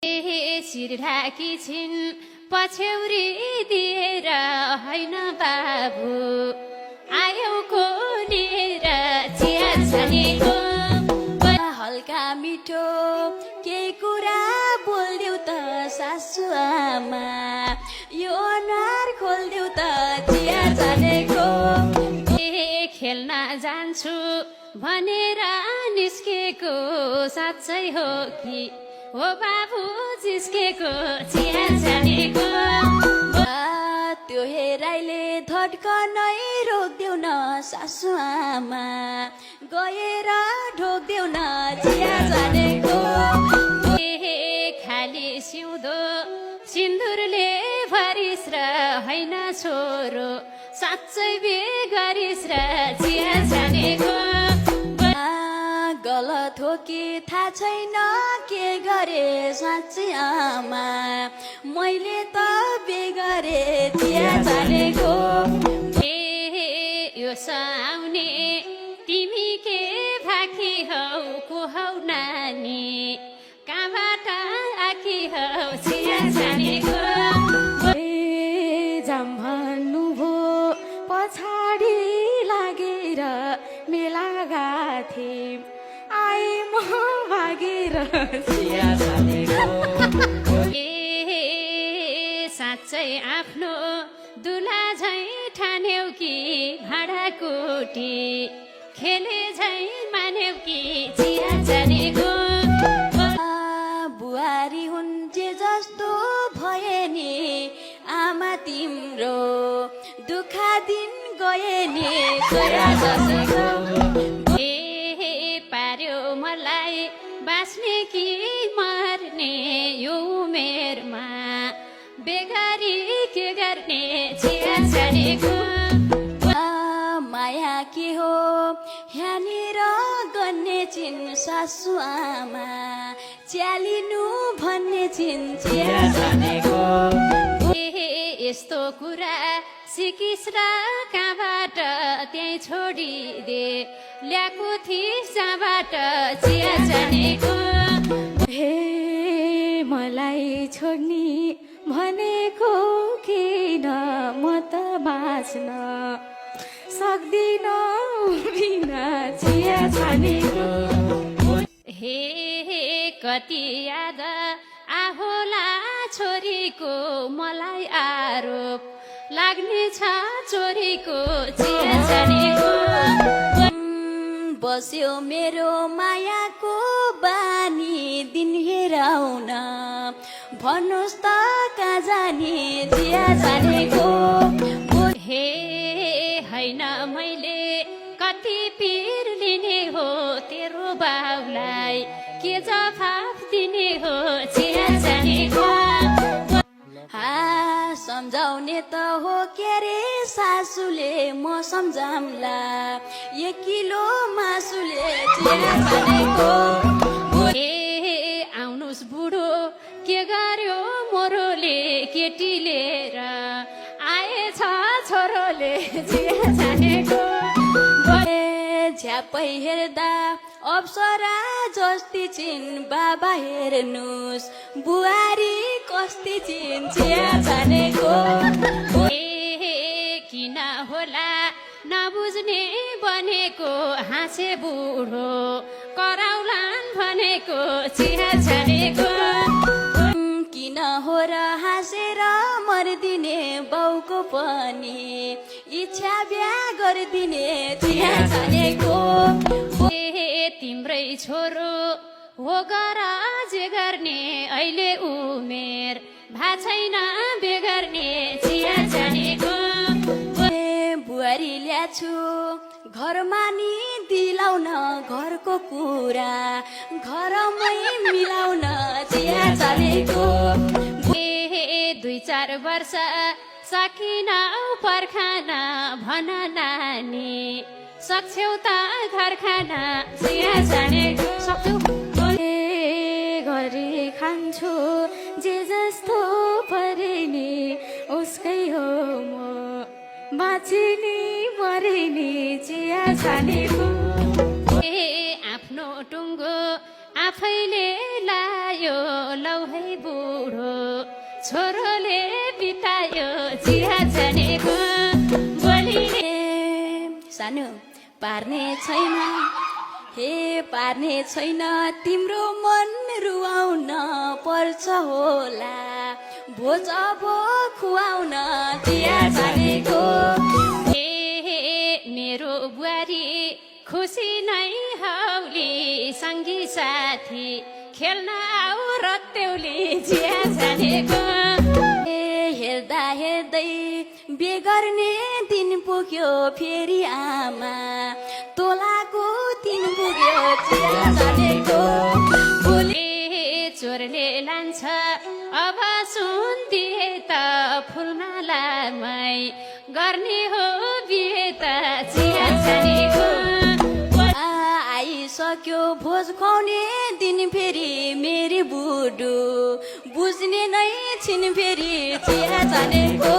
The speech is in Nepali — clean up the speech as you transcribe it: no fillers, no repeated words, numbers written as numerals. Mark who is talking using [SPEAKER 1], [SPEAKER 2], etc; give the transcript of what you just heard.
[SPEAKER 1] शिर ढाकी छिन् पछ्यौरी दिएर होइन बाबु आयौ कोनेर चिया छानेको
[SPEAKER 2] हल्का मिठो केही कुरा बोल्देऊ त सासु आमा यो अनुहार खोल्देऊ त चिया छानेको
[SPEAKER 1] खेल्न जान्छु भनेर निस्केको साँच्चै हो कि हो बाबु जिस्केको चिया छानेको
[SPEAKER 2] त्यो हेराइले धड्कनै रोक्देऊ न सासु आमा गएर ढोक्देऊ न चिया छानेको
[SPEAKER 1] खाली सिउँदो सिन्दुरले भरिस र होइन छोरो साँच्चै बेगरिस र चिया छानेको
[SPEAKER 2] गलत हो कि थाहा छैन के गरे साँच्चै आमा मैले त बेगरे चिया छानेको
[SPEAKER 1] यो साउने तिमी के भाकी हौ को हौ नानी कहाँबाट आखी हौ चिया छानेको
[SPEAKER 2] जाम भन्नुभयो पछाडि लागेर मेला गाथे आए म भागेर चिया छानेको
[SPEAKER 1] साँच्चै आफ्नो दुला झै ठान्यौ कि भाँडाकुटी खेले झै मान्यौ कि चिया छानेको
[SPEAKER 2] बुहारी हुन् जे जस्तो भए नि आमा तिम्रो दुखा दिन गए नि गया जसको
[SPEAKER 1] पार्यो मलाई बाँच्ने कि मर्ने यो उमेरमा बेगरी के गर्ने चिया छानेको
[SPEAKER 2] माया के हो यहाँनिर गर्ने छिन् सासु आमा च्यालिनु भन्ने छिन् चिया छानेको
[SPEAKER 1] यस्तो कुरा सिकिस र कहाँबाट त्यही छोडिदे ल्याएको थिइस् जहाँबाट चिया छानेको
[SPEAKER 2] हे मलाई छोड्ने भनेको किन म त बाँच्न सक्दिन बिना चिया छानेको
[SPEAKER 1] हे कति याद आहोला छोरीको मलाई आरोप लाग्ने छ चोरीको चिया छानेको
[SPEAKER 2] बस्यो मेरो मायाको बानी दिन हेराउन भन्नुहोस् त कहाँ जाने चिया छानेको
[SPEAKER 1] हे होइन मैले कति पिर लिने हो तेरो बाउलाई के जवाफ दिने हो चिया छानेको
[SPEAKER 2] सम्झाउने त हो के रे सासुले म सम्झाम्ला 1 किलो मासुले चिया छानेको
[SPEAKER 1] आउनुस् बुढो के गर्यो मोरोले केटी लिएर आएछ छोरोले चिया छानेको
[SPEAKER 2] झ्यापै हेर्दा अप्सरा जस्ती छिन् बाबा हेर्नुस् बुहारी कस्ती छिन् चिया छानेको
[SPEAKER 1] किन होला नबुझ्ने बनेको हाँसे बुढो कराउलान् भनेको चिया छानेको
[SPEAKER 2] किन हो र हाँसेर मर्दिने बाउको पनि इच्छा बिहा गरिदिने चिया छानेको
[SPEAKER 1] तिम्रै छोरो हो गर जे गर्ने अहिले उमेर भा छैन बेगर्ने चिया छानेको
[SPEAKER 2] बुहारी ल्याछु घरमा नि दिलाउन घरको कुरा घरमै मिलाउन चिया छानेको
[SPEAKER 1] 2-4 वर्ष सकिन पर्खान भन नानी सक्छौ त घर खाना चिया छानेको
[SPEAKER 2] सक्छु गरी खान्छु जे जस्तो परे नि उसकै हो म बाँचिनी मरिनी चिया छानेको
[SPEAKER 1] आफ्नो टुङ्गो आफैले लायो लौ है बुढो छोरोले बितायो चिया जानेको बोलीले
[SPEAKER 2] सानो पार्ने छैन हे पार्ने छैन तिम्रो मन रुवाउन पर्छ होला भोज अब खुवाउन चिया जानेको
[SPEAKER 1] मेरो बुहारी खुसी नै हौली सङ्गी साथी खेल्न आऊ रक्तेउली चिया जानेको
[SPEAKER 2] हेर्दा हेर्दै बेगर्ने दिन पुग्यो फेरि आमा तोलाको दिन पुग्यो चिया जानेको
[SPEAKER 1] चोरले लान्छ अब सुन्दिए त फुलमालामै गर्ने हो बिहे त चिया जानेको
[SPEAKER 2] आइसक्यो भोज खुवाउने दिन फेरि मेरी बुढो बुझ्ने नै छिन् फेरि चिया जानेको